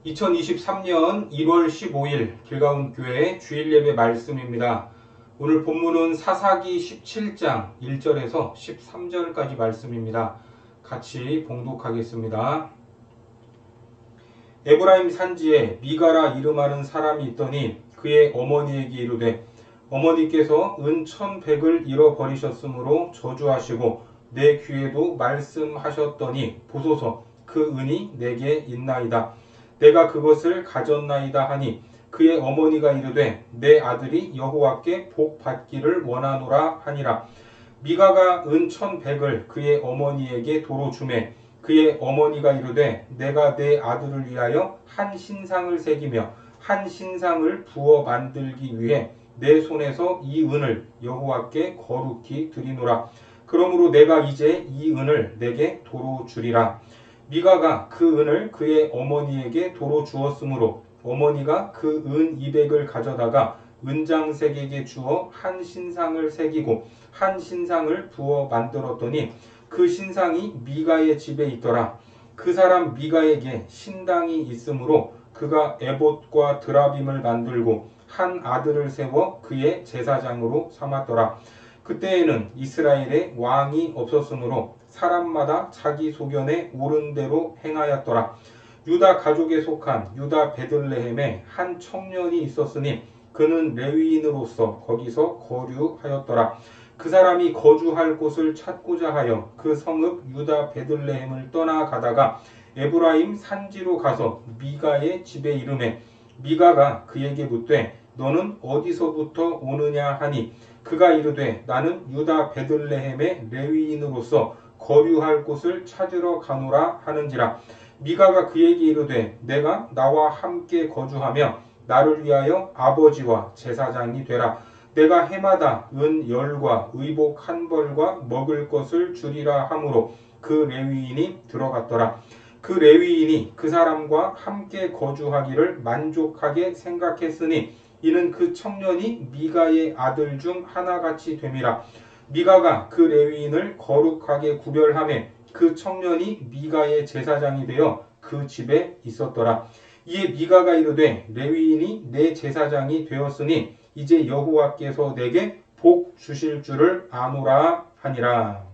2023년 1월 15일 길가움교회 주일예배 말씀입니다. 오늘 본문은 사사기 17장 1절에서 13절까지 말씀입니다. 같이 봉독하겠습니다. 에브라임 산지에 미가라 이름하는 사람이 있더니 그의 어머니에게 이르되 어머니께서 은 1,100을 잃어버리셨으므로 저주하시고 내 귀에도 말씀하셨더니 보소서 그 은이 내게 있나이다. 내가 그것을 가졌나이다 하니 그의 어머니가 이르되 내 아들이 여호와께 복 받기를 원하노라 하니라. 미가가 은 1,100을 그의 어머니에게 도로 주매 그의 어머니가 이르되 내가 내 아들을 위하여 한 신상을 새기며 한 신상을 부어 만들기 위해 내 손에서 이 은을 여호와께 거룩히 드리노라. 그러므로 내가 이제 이 은을 내게 도로 주리라. 미가가 그 은을 그의 어머니에게 도로 주었으므로 어머니가 그 은 200을 가져다가 은장색에게 주어 한 신상을 새기고 한 신상을 부어 만들었더니 그 신상이 미가의 집에 있더라. 그 사람 미가에게 신당이 있으므로 그가 에봇과 드라빔을 만들고 한 아들을 세워 그의 제사장으로 삼았더라. 그때에는 이스라엘에 왕이 없었으므로 사람마다 자기 소견에 옳은 대로 행하였더라. 유다 가족에 속한 유다 베들레헴에 한 청년이 있었으니 그는 레위인으로서 거기서 거류하였더라. 그 사람이 거주할 곳을 찾고자 하여 그 성읍 유다 베들레헴을 떠나가다가 에브라임 산지로 가서 미가의 집에 이르매 미가가 그에게 묻되 너는 어디서부터 오느냐 하니 그가 이르되 나는 유다 베들레헴의 레위인으로서 거류할 곳을 찾으러 가노라 하는지라. 미가가 그에게 이르되 내가 나와 함께 거주하며 나를 위하여 아버지와 제사장이 되라. 내가 해마다 은 10과 의복 1벌과 먹을 것을 주리라 하므로 그 레위인이 들어갔더라. 그 레위인이 그 사람과 함께 거주하기를 만족하게 생각했으니 이는 그 청년이 미가의 아들 중 하나같이 됨이라. 미가가 그 레위인을 거룩하게 구별하매 그 청년이 미가의 제사장이 되어 그 집에 있었더라. 이에 미가가 이르되 레위인이 내 제사장이 되었으니 이제 여호와께서 내게 복 주실 줄을 아노라 하니라.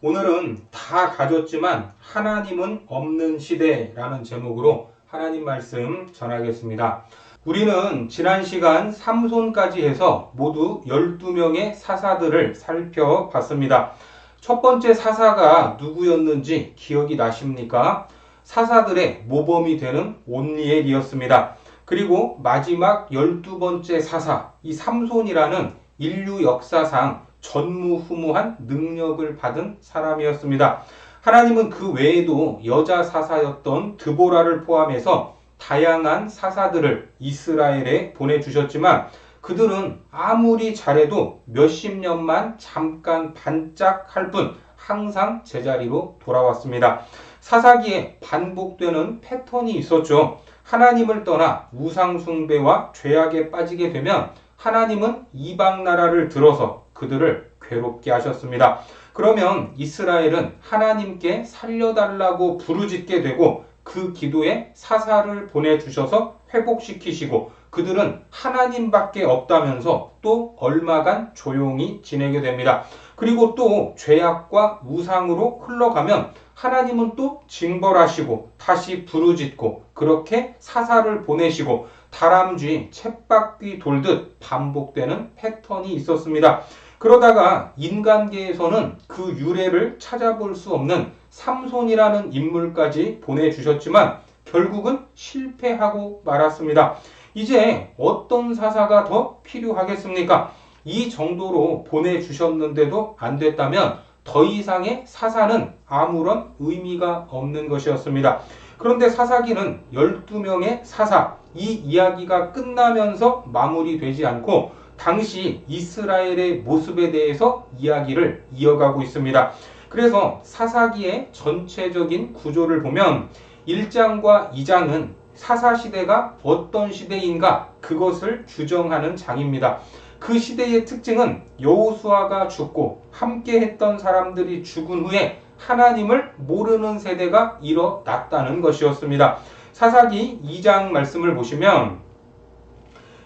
오늘은 다 가졌지만 하나님은 없는 시대라는 제목으로 하나님 말씀 전하겠습니다. 우리는 지난 시간 삼손까지 해서 모두 12명의 사사들을 살펴봤습니다. 첫 번째 사사가 누구였는지 기억이 나십니까? 사사들의 모범이 되는 온니엘이었습니다. 그리고 마지막 12번째 사사, 이 삼손이라는 인류 역사상 전무후무한 능력을 받은 사람이었습니다. 하나님은 그 외에도 여자 사사였던 드보라를 포함해서 다양한 사사들을 이스라엘에 보내주셨지만 그들은 아무리 잘해도 몇십 년만 잠깐 반짝할 뿐 항상 제자리로 돌아왔습니다. 사사기에 반복되는 패턴이 있었죠. 하나님을 떠나 우상숭배와 죄악에 빠지게 되면 하나님은 이방 나라를 들어서 그들을 괴롭게 하셨습니다. 그러면 이스라엘은 하나님께 살려달라고 부르짖게 되고 그 기도에 사사를 보내주셔서 회복시키시고 그들은 하나님밖에 없다면서 또 얼마간 조용히 지내게 됩니다. 그리고 또 죄악과 우상으로 흘러가면 하나님은 또 징벌하시고 다시 부르짖고 그렇게 사사를 보내시고 다람쥐 쳇바퀴 돌듯 반복되는 패턴이 있었습니다. 그러다가 인간계에서는 그 유래를 찾아볼 수 없는 삼손이라는 인물까지 보내주셨지만 결국은 실패하고 말았습니다. 이제 어떤 사사가 더 필요하겠습니까? 이 정도로 보내주셨는데도 안 됐다면 더 이상의 사사는 아무런 의미가 없는 것이었습니다. 그런데 사사기는 12명의 사사, 이 이야기가 끝나면서 마무리되지 않고 당시 이스라엘의 모습에 대해서 이야기를 이어가고 있습니다. 그래서 사사기의 전체적인 구조를 보면 1장과 2장은 사사시대가 어떤 시대인가 그것을 규정하는 장입니다. 그 시대의 특징은 여호수아가 죽고 함께 했던 사람들이 죽은 후에 하나님을 모르는 세대가 일어났다는 것이었습니다. 사사기 2장 말씀을 보시면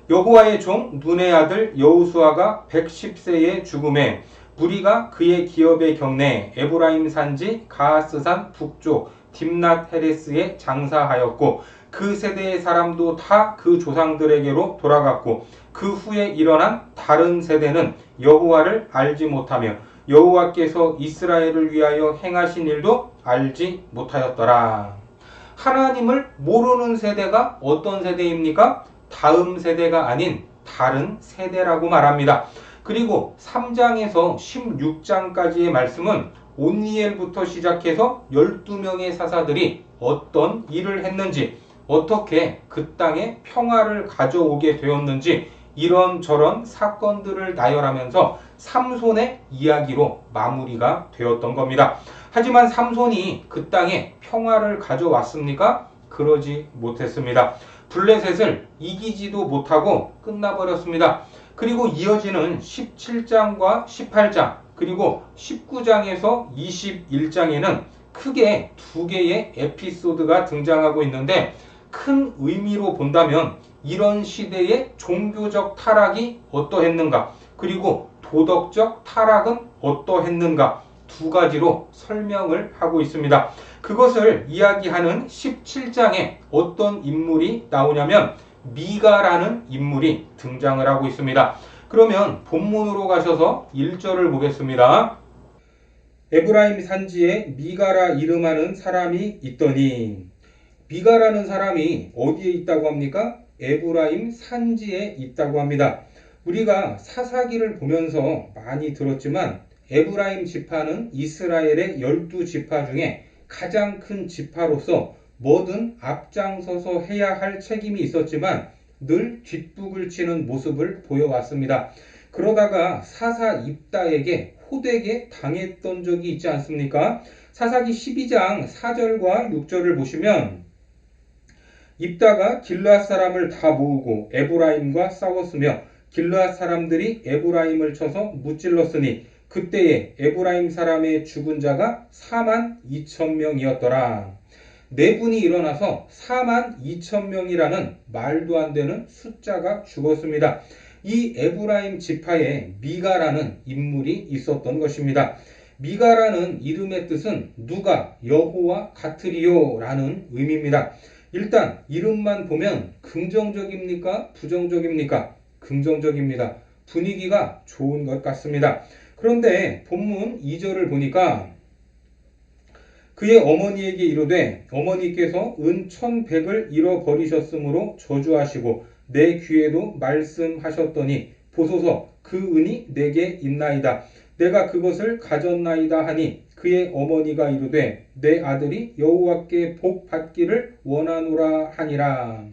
여호와의 종 눈의 아들 여호수아가 110세의 죽음에 무리가 그의 기업의 경내 에브라임 산지 가하스산 북쪽 딥낫 헤레스에 장사하였고 그 세대의 사람도 다 그 조상들에게로 돌아갔고 그 후에 일어난 다른 세대는 여호와를 알지 못하며 여호와께서 이스라엘을 위하여 행하신 일도 알지 못하였더라. 하나님을 모르는 세대가 어떤 세대입니까? 다음 세대가 아닌 다른 세대라고 말합니다. 그리고 3장에서 16장까지의 말씀은 온니엘부터 시작해서 12명의 사사들이 어떤 일을 했는지, 어떻게 그 땅에 평화를 가져오게 되었는지 이런저런 사건들을 나열하면서 삼손의 이야기로 마무리가 되었던 겁니다. 하지만 삼손이 그 땅에 평화를 가져왔습니까? 그러지 못했습니다. 블레셋을 이기지도 못하고 끝나버렸습니다. 그리고 이어지는 17장과 18장 그리고 19장에서 21장에는 크게 두 개의 에피소드가 등장하고 있는데 큰 의미로 본다면 이런 시대의 종교적 타락이 어떠했는가 그리고 도덕적 타락은 어떠했는가 두 가지로 설명을 하고 있습니다. 그것을 이야기하는 17장에 어떤 인물이 나오냐면 미가라는 인물이 등장을 하고 있습니다. 그러면 본문으로 가셔서 1절을 보겠습니다. 에브라임 산지에 미가라 이름하는 사람이 있더니 미가라는 사람이 어디에 있다고 합니까? 에브라임 산지에 있다고 합니다. 우리가 사사기를 보면서 많이 들었지만 에브라임 지파는 이스라엘의 12지파 중에 가장 큰 지파로서 뭐든 앞장서서 해야 할 책임이 있었지만 늘 뒷북을 치는 모습을 보여왔습니다. 그러다가 사사 입다에게 호되게 당했던 적이 있지 않습니까? 사사기 12장 4절과 6절을 보시면 입다가 길르앗 사람을 다 모으고 에브라임과 싸웠으며 길르앗 사람들이 에브라임을 쳐서 무찔렀으니 그때에 에브라임 사람의 죽은 자가 4만 2천 명이었더라. 네 분이 일어나서 4만 2천 명이라는 말도 안 되는 숫자가 죽었습니다. 이 에브라임 지파에 미가라는 인물이 있었던 것입니다. 미가라는 이름의 뜻은 누가 여호와 같으리요 라는 의미입니다. 일단 이름만 보면 긍정적입니까? 부정적입니까? 긍정적입니다. 분위기가 좋은 것 같습니다. 그런데 본문 2절을 보니까 그의 어머니에게 이르되 어머니께서 은 1,100을 잃어버리셨으므로 저주하시고 내 귀에도 말씀하셨더니 보소서 그 은이 내게 있나이다. 내가 그것을 가졌나이다 하니 그의 어머니가 이르되 내 아들이 여호와께 복 받기를 원하노라 하니라.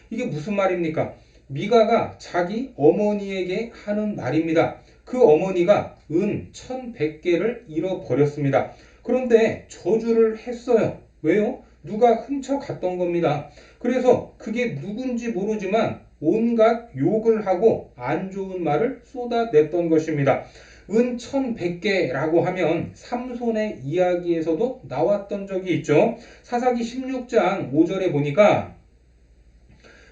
이게 무슨 말입니까? 미가가 자기 어머니에게 하는 말입니다. 그 어머니가 은 1,100개를 잃어버렸습니다. 그런데 저주를 했어요. 왜요? 누가 훔쳐갔던 겁니다. 그래서 그게 누군지 모르지만 온갖 욕을 하고 안 좋은 말을 쏟아냈던 것입니다. 은 1,100개라고 하면 삼손의 이야기에서도 나왔던 적이 있죠. 사사기 16장 5절에 보니까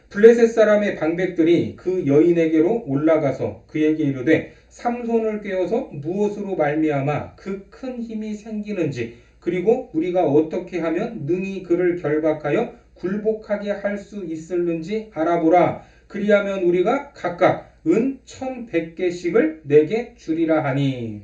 블레셋 사람의 방백들이 그 여인에게로 올라가서 그에게 이르되 삼손을 꿰어서 무엇으로 말미암아 그 큰 힘이 생기는지 그리고 우리가 어떻게 하면 능히 그를 결박하여 굴복하게 할 수 있을는지 알아보라. 그리하면 우리가 각각 은 1,100개씩을 내게 주리라 하니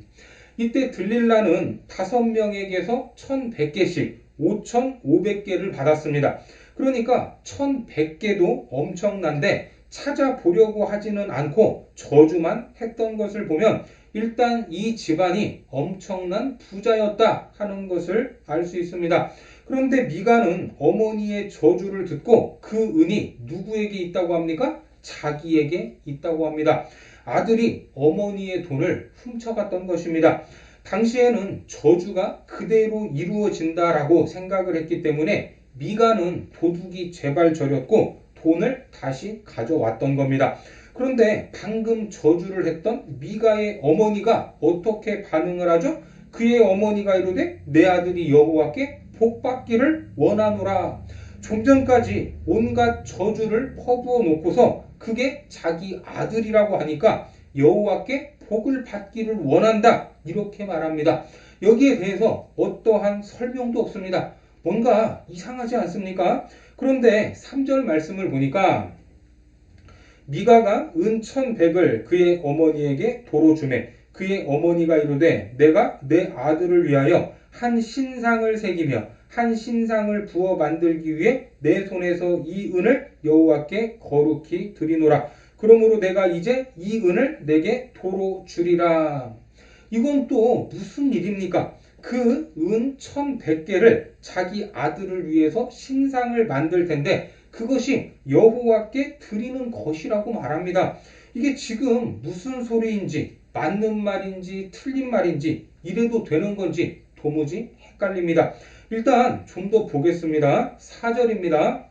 이때 들릴라는 5명에게서 1,100개씩 5,500개를 받았습니다. 그러니까 1,100개도 엄청난데 찾아보려고 하지는 않고 저주만 했던 것을 보면 일단 이 집안이 엄청난 부자였다 하는 것을 알 수 있습니다. 그런데 미가는 어머니의 저주를 듣고 그 은이 누구에게 있다고 합니까? 자기에게 있다고 합니다. 아들이 어머니의 돈을 훔쳐갔던 것입니다. 당시에는 저주가 그대로 이루어진다라고 생각을 했기 때문에 미가는 도둑이 제발 저렸고 돈을 다시 가져왔던 겁니다. 그런데 방금 저주를 했던 미가의 어머니가 어떻게 반응을 하죠? 그의 어머니가 이르되 내 아들이 여호와께 복 받기를 원하노라. 좀 전까지 온갖 저주를 퍼부어 놓고서 그게 자기 아들이라고 하니까 여호와께 복을 받기를 원한다, 이렇게 말합니다. 여기에 대해서 어떠한 설명도 없습니다. 뭔가 이상하지 않습니까? 그런데 3절 말씀을 보니까 미가가 은 1,100을 그의 어머니에게 도로 주매 그의 어머니가 이르되 내가 내 아들을 위하여 한 신상을 새기며 한 신상을 부어 만들기 위해 내 손에서 이 은을 여호와께 거룩히 드리노라. 그러므로 내가 이제 이 은을 내게 도로 주리라. 이건 또 무슨 일입니까? 그 은 1,100개를 자기 아들을 위해서 신상을 만들 텐데 그것이 여호와께 드리는 것이라고 말합니다. 이게 지금 무슨 소리인지, 맞는 말인지 틀린 말인지, 이래도 되는 건지 도무지 헷갈립니다. 일단 좀 더 보겠습니다. 4절입니다.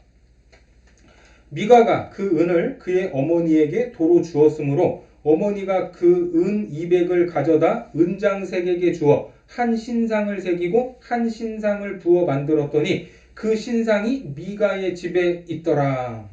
미가가 그 은을 그의 어머니에게 도로 주었으므로 어머니가 그 은 200을 가져다 은장색에게 주어 한 신상을 새기고 한 신상을 부어 만들었더니 그 신상이 미가의 집에 있더라.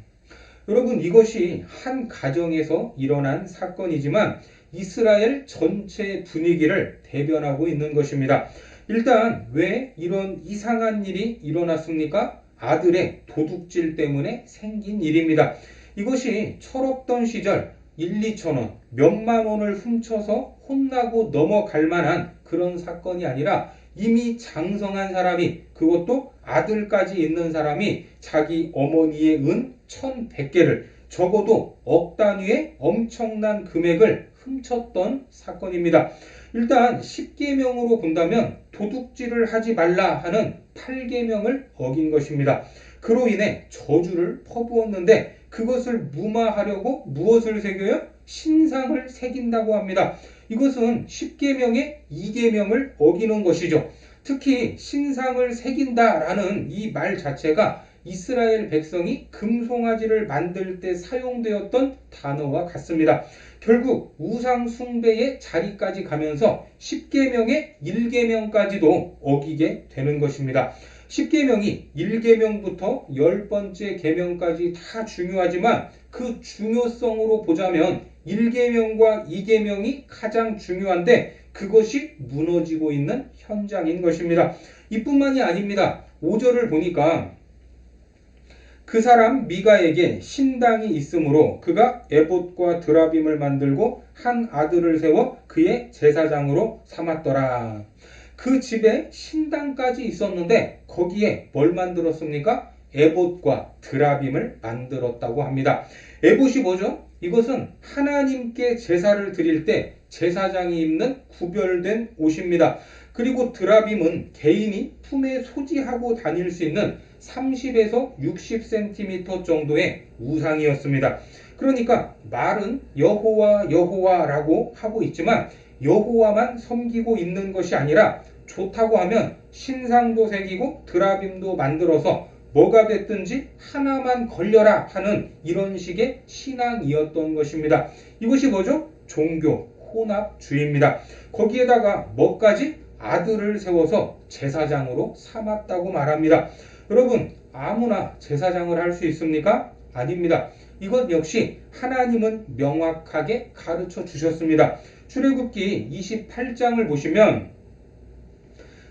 여러분, 이것이 한 가정에서 일어난 사건이지만 이스라엘 전체 분위기를 대변하고 있는 것입니다. 일단 왜 이런 이상한 일이 일어났습니까? 아들의 도둑질 때문에 생긴 일입니다. 이것이 철없던 시절 1, 2천 원, 몇만 원을 훔쳐서 혼나고 넘어갈 만한 그런 사건이 아니라 이미 장성한 사람이, 그것도 아들까지 있는 사람이 자기 어머니의 은 1,100개를, 적어도 억 단위의 엄청난 금액을 훔쳤던 사건입니다. 일단 10계명으로 본다면 도둑질을 하지 말라 하는 8계명을 어긴 것입니다. 그로 인해 저주를 퍼부었는데 그것을 무마하려고 무엇을 새겨요? 신상을 새긴다고 합니다. 이것은 10계명의 2계명을 어기는 것이죠. 특히 신상을 새긴다라는 이 말 자체가 이스라엘 백성이 금송아지를 만들 때 사용되었던 단어와 같습니다. 결국 우상 숭배의 자리까지 가면서 10계명의 1계명까지도 어기게 되는 것입니다. 10계명이 1계명부터 10번째 계명까지 다 중요하지만 그 중요성으로 보자면 1계명과 2계명이 가장 중요한데 그것이 무너지고 있는 현장인 것입니다. 이뿐만이 아닙니다. 5절을 보니까 그 사람 미가에게 신당이 있으므로 그가 에봇과 드라빔을 만들고 한 아들을 세워 그의 제사장으로 삼았더라. 그 집에 신당까지 있었는데 거기에 뭘 만들었습니까? 에봇과 드라빔을 만들었다고 합니다. 에봇이 뭐죠? 이것은 하나님께 제사를 드릴 때 제사장이 입는 구별된 옷입니다. 그리고 드라빔은 개인이 품에 소지하고 다닐 수 있는 30에서 60cm 정도의 우상이었습니다. 그러니까 말은 여호와 여호와라고 하고 있지만 여호와만 섬기고 있는 것이 아니라 좋다고 하면 신상도 새기고 드라빔도 만들어서 뭐가 됐든지 하나만 걸려라 하는 이런 식의 신앙이었던 것입니다. 이것이 뭐죠? 종교 혼합주의입니다. 거기에다가 뭐까지? 아들을 세워서 제사장으로 삼았다고 말합니다. 여러분, 아무나 제사장을 할 수 있습니까? 아닙니다. 이것 역시 하나님은 명확하게 가르쳐 주셨습니다. 출애굽기 28장을 보시면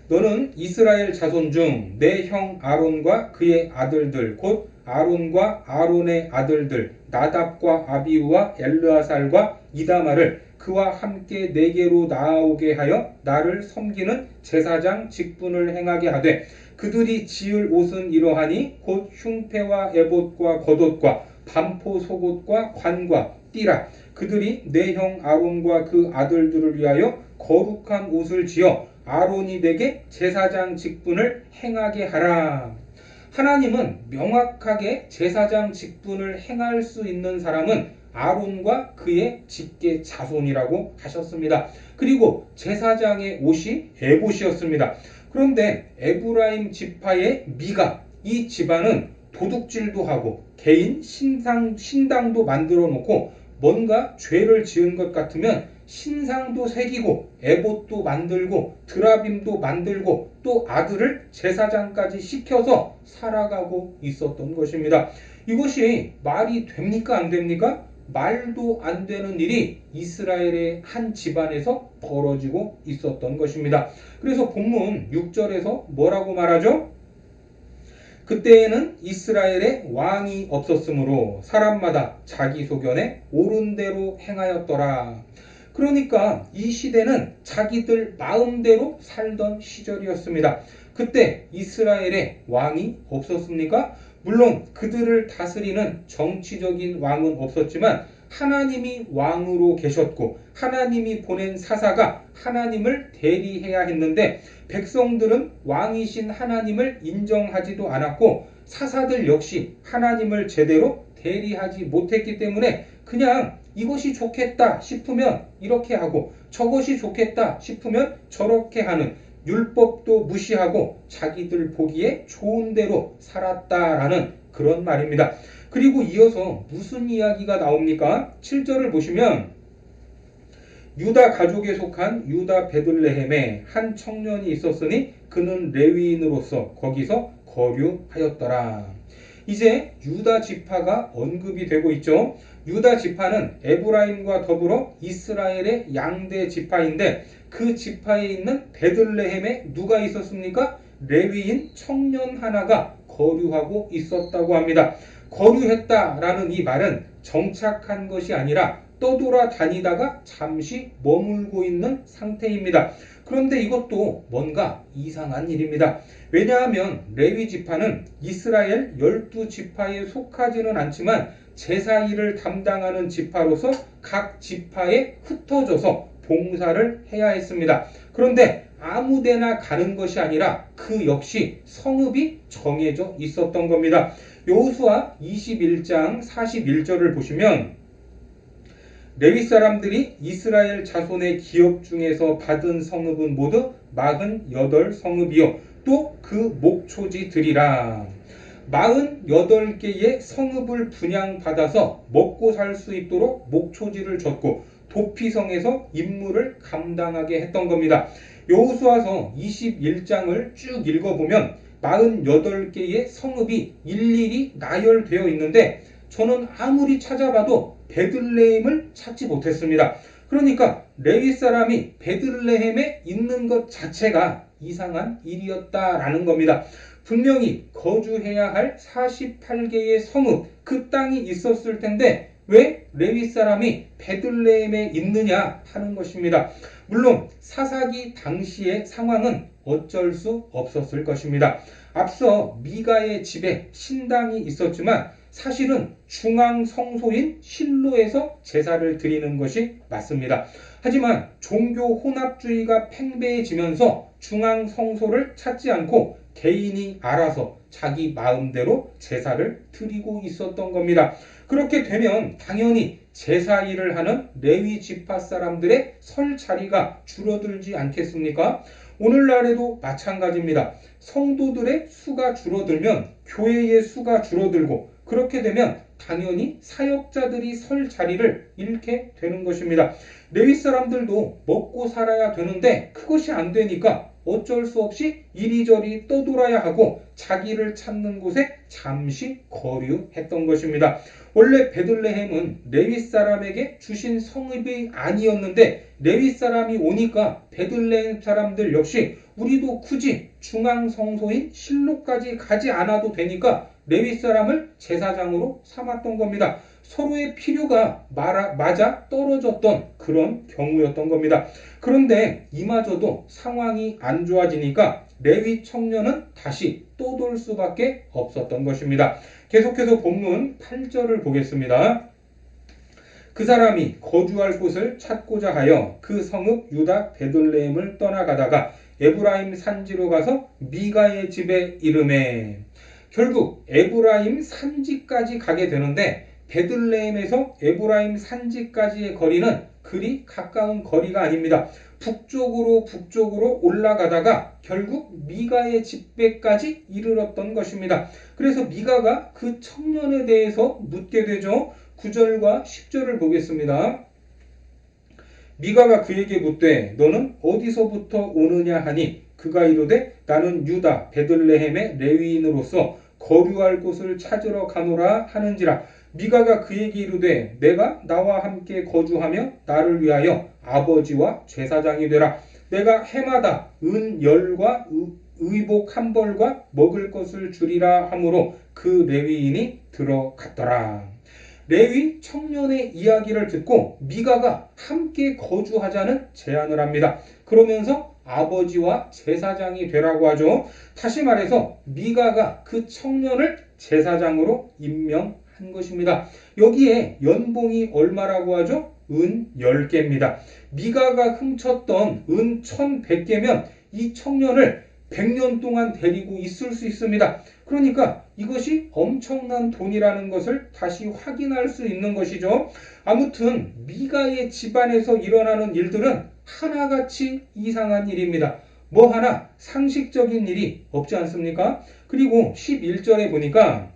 너는 이스라엘 자손 중 내 형 아론과 그의 아들들 곧 아론과 아론의 아들들 나답과 아비우와 엘르아살과 이다마를 그와 함께 내게로 나아오게 하여 나를 섬기는 제사장 직분을 행하게 하되 그들이 지을 옷은 이러하니 곧 흉패와 에봇과 겉옷과 반포 속옷과 관과 띠라. 그들이 내 형 아론과 그 아들들을 위하여 거룩한 옷을 지어 아론이 내게 제사장 직분을 행하게 하라. 하나님은 명확하게 제사장 직분을 행할 수 있는 사람은 아론과 그의 직계 자손이라고 하셨습니다. 그리고 제사장의 옷이 에봇이었습니다. 그런데 에브라임 지파의 미가, 이 집안은 도둑질도 하고 개인 신당도 만들어 놓고 뭔가 죄를 지은 것 같으면 신상도 새기고 에봇도 만들고 드라빔도 만들고 또 아들을 제사장까지 시켜서 살아가고 있었던 것입니다. 이것이 말이 됩니까? 안 됩니까? 말도 안 되는 일이 이스라엘의 한 집안에서 벌어지고 있었던 것입니다. 그래서 본문 6절에서 뭐라고 말하죠? 그때에는 이스라엘에 왕이 없었으므로 사람마다 자기 소견에 옳은 대로 행하였더라. 그러니까 이 시대는 자기들 마음대로 살던 시절이었습니다. 그때 이스라엘에 왕이 없었습니까? 물론 그들을 다스리는 정치적인 왕은 없었지만 하나님이 왕으로 계셨고 하나님이 보낸 사사가 하나님을 대리해야 했는데 백성들은 왕이신 하나님을 인정하지도 않았고 사사들 역시 하나님을 제대로 대리하지 못했기 때문에 그냥 이것이 좋겠다 싶으면 이렇게 하고 저것이 좋겠다 싶으면 저렇게 하는 율법도 무시하고 자기들 보기에 좋은 대로 살았다라는 그런 말입니다. 그리고 이어서 무슨 이야기가 나옵니까? 7절을 보시면 유다 가족에 속한 유다 베들레헴에 한 청년이 있었으니 그는 레위인으로서 거기서 거류하였더라. 이제 유다 지파가 언급이 되고 있죠. 유다 지파는 에브라임과 더불어 이스라엘의 양대 지파인데 그 지파에 있는 베들레헴에 누가 있었습니까? 레위인 청년 하나가 거류하고 있었다고 합니다. 거류했다라는 이 말은 정착한 것이 아니라 떠돌아 다니다가 잠시 머물고 있는 상태입니다. 그런데 이것도 뭔가 이상한 일입니다. 왜냐하면 레위 지파는 이스라엘 12지파에 속하지는 않지만 제사 일을 담당하는 지파로서 각 지파에 흩어져서 봉사를 해야 했습니다. 그런데 아무데나 가는 것이 아니라 그 역시 성읍이 정해져 있었던 겁니다. 여호수아 21장 41절을 보시면 레위 사람들이 이스라엘 자손의 기업 중에서 받은 성읍은 모두 48성읍이요 또 그 목초지들이라. 48개의 성읍을 분양받아서 먹고 살 수 있도록 목초지를 줬고 도피성에서 임무를 감당하게 했던 겁니다. 여호수아서 21장을 쭉 읽어보면 48개의 성읍이 일일이 나열되어 있는데 저는 아무리 찾아봐도 베들레헴을 찾지 못했습니다. 그러니까 레위 사람이 베들레헴에 있는 것 자체가 이상한 일이었다라는 겁니다. 분명히 거주해야 할 48개의 성읍, 그 땅이 있었을 텐데 왜 레위 사람이 베들레헴에 있느냐 하는 것입니다. 물론 사사기 당시의 상황은 어쩔 수 없었을 것입니다. 앞서 미가의 집에 신당이 있었지만 사실은 중앙 성소인 실로에서 제사를 드리는 것이 맞습니다. 하지만 종교 혼합주의가 팽배해지면서 중앙 성소를 찾지 않고 개인이 알아서 자기 마음대로 제사를 드리고 있었던 겁니다. 그렇게 되면 당연히 제사 일을 하는 레위 지파 사람들의 설 자리가 줄어들지 않겠습니까? 오늘날에도 마찬가지입니다. 성도들의 수가 줄어들면 교회의 수가 줄어들고 그렇게 되면 당연히 사역자들이 설 자리를 잃게 되는 것입니다. 레위 사람들도 먹고 살아야 되는데 그것이 안 되니까 어쩔 수 없이 이리저리 떠돌아야 하고 자기를 찾는 곳에 잠시 거류했던 것입니다. 원래 베들레헴은 레위 사람에게 주신 성읍이 아니었는데 레위 사람이 오니까 베들레헴 사람들 역시 우리도 굳이 중앙 성소인 실로까지 가지 않아도 되니까 레위 사람을 제사장으로 삼았던 겁니다. 서로의 필요가 맞아 떨어졌던 그런 경우였던 겁니다. 그런데 이마저도 상황이 안 좋아지니까 레위 청년은 다시 떠돌 수밖에 없었던 것입니다. 계속해서 본문 8절을 보겠습니다. 그 사람이 거주할 곳을 찾고자 하여 그 성읍 유다 베들레헴을 떠나가다가 에브라임 산지로 가서 미가의 집에 이르매. 결국 에브라임 산지까지 가게 되는데 베들레헴에서 에브라임 산지까지의 거리는 그리 가까운 거리가 아닙니다. 북쪽으로 올라가다가 결국 미가의 집배까지 이르렀던 것입니다. 그래서 미가가 그 청년에 대해서 묻게 되죠. 9절과 10절을 보겠습니다. 미가가 그에게 묻되 너는 어디서부터 오느냐 하니 그가 이르되 나는 유다 베들레헴의 레위인으로서 거류할 곳을 찾으러 가노라 하는지라. 미가가 그에게 이르되 내가 나와 함께 거주하며 나를 위하여 아버지와 제사장이 되라. 내가 해마다 은 열과 의복 한 벌과 먹을 것을 주리라 하므로 그 레위인이 들어갔더라. 레위 청년의 이야기를 듣고 미가가 함께 거주하자는 제안을 합니다. 그러면서 아버지와 제사장이 되라고 하죠. 다시 말해서 미가가 그 청년을 제사장으로 임명한 것입니다. 여기에 연봉이 얼마라고 하죠? 은 10개입니다. 미가가 훔쳤던 은 1100개면 이 청년을 100년 동안 데리고 있을 수 있습니다. 그러니까 이것이 엄청난 돈이라는 것을 다시 확인할 수 있는 것이죠. 아무튼 미가의 집안에서 일어나는 일들은 하나같이 이상한 일입니다. 뭐 하나 상식적인 일이 없지 않습니까? 그리고 11절에 보니까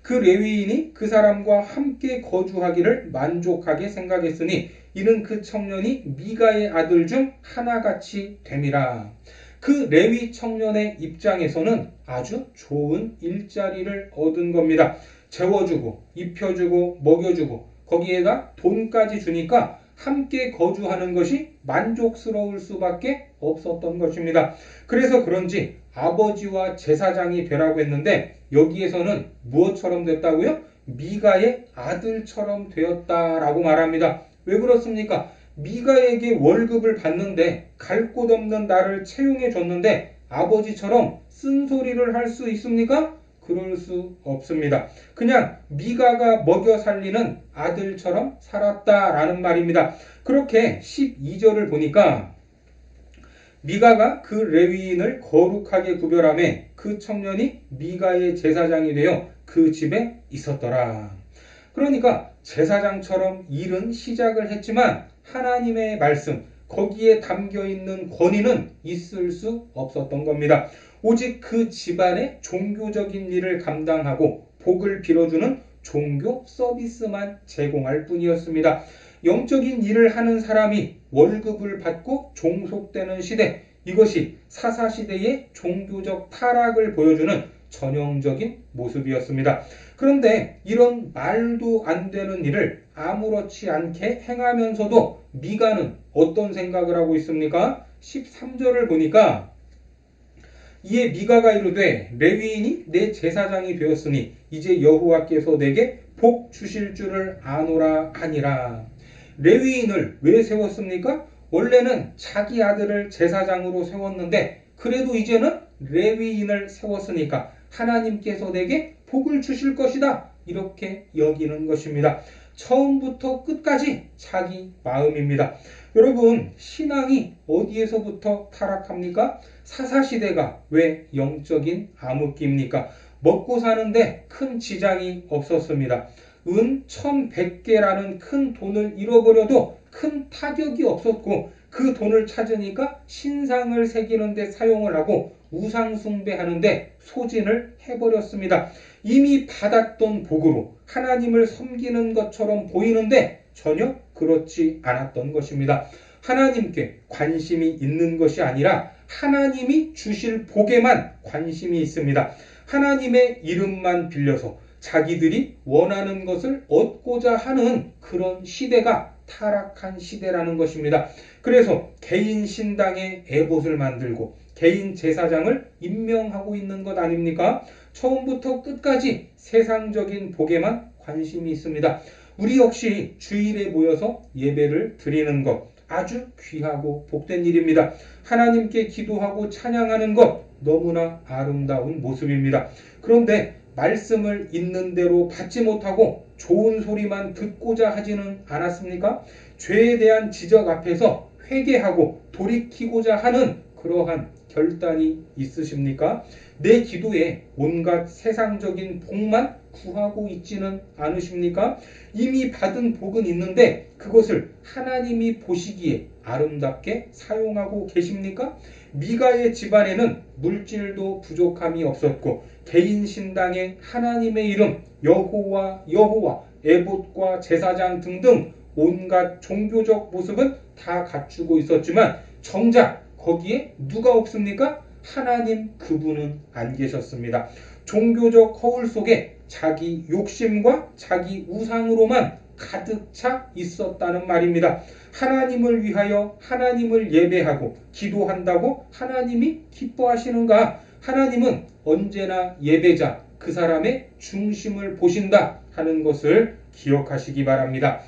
그 레위인이 그 사람과 함께 거주하기를 만족하게 생각했으니 이는 그 청년이 미가의 아들 중 하나같이 됨이라. 그 레위 청년의 입장에서는 아주 좋은 일자리를 얻은 겁니다. 재워주고 입혀주고 먹여주고 거기에다 돈까지 주니까 함께 거주하는 것이 만족스러울 수밖에 없었던 것입니다. 그래서 그런지 아버지와 제사장이 되라고 했는데 여기에서는 무엇처럼 됐다고요? 미가의 아들처럼 되었다라고 말합니다. 왜 그렇습니까? 미가에게 월급을 받는데 갈 곳 없는 나를 채용해 줬는데 아버지처럼 쓴소리를 할 수 있습니까? 그럴 수 없습니다. 그냥 미가가 먹여 살리는 아들처럼 살았다라는 말입니다. 그렇게 12절을 보니까 미가가 그 레위인을 거룩하게 구별하며 그 청년이 미가의 제사장이 되어 그 집에 있었더라. 그러니까 제사장처럼 일은 시작을 했지만 하나님의 말씀, 거기에 담겨있는 권위는 있을 수 없었던 겁니다. 오직 그 집안의 종교적인 일을 감당하고 복을 빌어주는 종교 서비스만 제공할 뿐이었습니다. 영적인 일을 하는 사람이 월급을 받고 종속되는 시대, 이것이 사사시대의 종교적 타락을 보여주는 전형적인 모습이었습니다. 그런데 이런 말도 안 되는 일을 아무렇지 않게 행하면서도 미가는 어떤 생각을 하고 있습니까? 13절을 보니까 이에 미가가 이르되 레위인이 내 제사장이 되었으니 이제 여호와께서 내게 복 주실 줄을 아노라 하니라. 레위인을 왜 세웠습니까? 원래는 자기 아들을 제사장으로 세웠는데 그래도 이제는 레위인을 세웠으니까 하나님께서 내게 복을 주실 것이다, 이렇게 여기는 것입니다. 처음부터 끝까지 자기 마음입니다. 여러분, 신앙이 어디에서부터 타락합니까? 사사시대가 왜 영적인 암흑기입니까? 먹고 사는데 큰 지장이 없었습니다. 은 1100개라는 큰 돈을 잃어버려도 큰 타격이 없었고 그 돈을 찾으니까 신상을 새기는 데 사용을 하고 우상 숭배하는 데 소진을 해버렸습니다. 이미 받았던 복으로 하나님을 섬기는 것처럼 보이는데 전혀 그렇지 않았던 것입니다. 하나님께 관심이 있는 것이 아니라 하나님이 주실 복에만 관심이 있습니다. 하나님의 이름만 빌려서 자기들이 원하는 것을 얻고자 하는 그런 시대가 타락한 시대라는 것입니다. 그래서 개인 신당에 에봇을 만들고 개인 제사장을 임명하고 있는 것 아닙니까? 처음부터 끝까지 세상적인 복에만 관심이 있습니다. 우리 역시 주일에 모여서 예배를 드리는 것 아주 귀하고 복된 일입니다. 하나님께 기도하고 찬양하는 것 너무나 아름다운 모습입니다. 그런데 말씀을 있는 대로 받지 못하고 좋은 소리만 듣고자 하지는 않았습니까? 죄에 대한 지적 앞에서 회개하고 돌이키고자 하는 그러한 결단이 있으십니까? 내 기도에 온갖 세상적인 복만 구하고 있지는 않으십니까? 이미 받은 복은 있는데 그것을 하나님이 보시기에 아름답게 사용하고 계십니까? 미가의 집안에는 물질도 부족함이 없었고 개인 신당에 하나님의 이름 여호와 에봇과 제사장 등등 온갖 종교적 모습은 다 갖추고 있었지만 정작 거기에 누가 없습니까? 하나님 그분은 안 계셨습니다. 종교적 허울 속에 자기 욕심과 자기 우상으로만 가득 차 있었다는 말입니다. 하나님을 위하여 하나님을 예배하고 기도한다고 하나님이 기뻐하시는가? 하나님은 언제나 예배자, 그 사람의 중심을 보신다 하는 것을 기억하시기 바랍니다.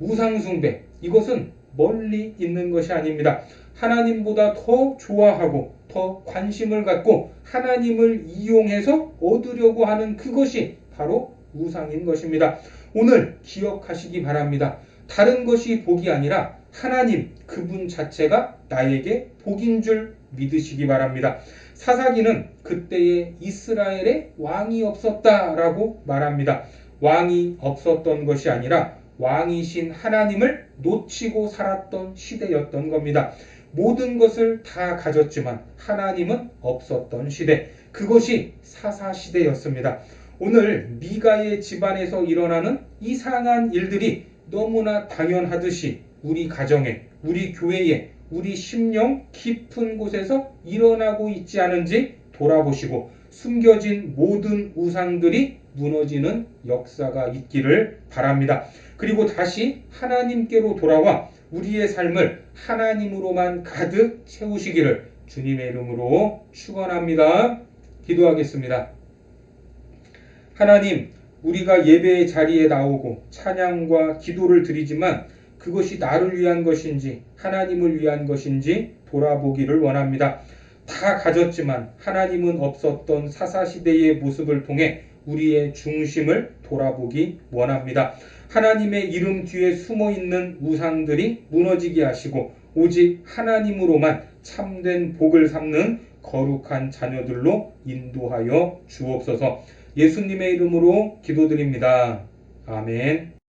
우상숭배, 이것은 멀리 있는 것이 아닙니다. 하나님보다 더 좋아하고 더 관심을 갖고 하나님을 이용해서 얻으려고 하는 그것이 바로 우상인 것입니다. 오늘 기억하시기 바랍니다. 다른 것이 복이 아니라 하나님 그분 자체가 나에게 복인 줄 믿으시기 바랍니다. 사사기는 그때의 이스라엘에 왕이 없었다라고 말합니다. 왕이 없었던 것이 아니라 왕이신 하나님을 놓치고 살았던 시대였던 겁니다. 모든 것을 다 가졌지만 하나님은 없었던 시대, 그것이 사사시대였습니다. 오늘 미가의 집안에서 일어나는 이상한 일들이 너무나 당연하듯이 우리 가정에, 우리 교회에, 우리 심령 깊은 곳에서 일어나고 있지 않은지 돌아보시고 숨겨진 모든 우상들이 무너지는 역사가 있기를 바랍니다. 그리고 다시 하나님께로 돌아와 우리의 삶을 하나님으로만 가득 채우시기를 주님의 이름으로 축원합니다. 기도하겠습니다. 하나님, 우리가 예배의 자리에 나오고 찬양과 기도를 드리지만 그것이 나를 위한 것인지 하나님을 위한 것인지 돌아보기를 원합니다. 다 가졌지만 하나님은 없었던 사사시대의 모습을 통해 우리의 중심을 돌아보기 원합니다. 하나님의 이름 뒤에 숨어있는 우상들이 무너지게 하시고 오직 하나님으로만 참된 복을 삼는 거룩한 자녀들로 인도하여 주옵소서. 예수님의 이름으로 기도드립니다. 아멘.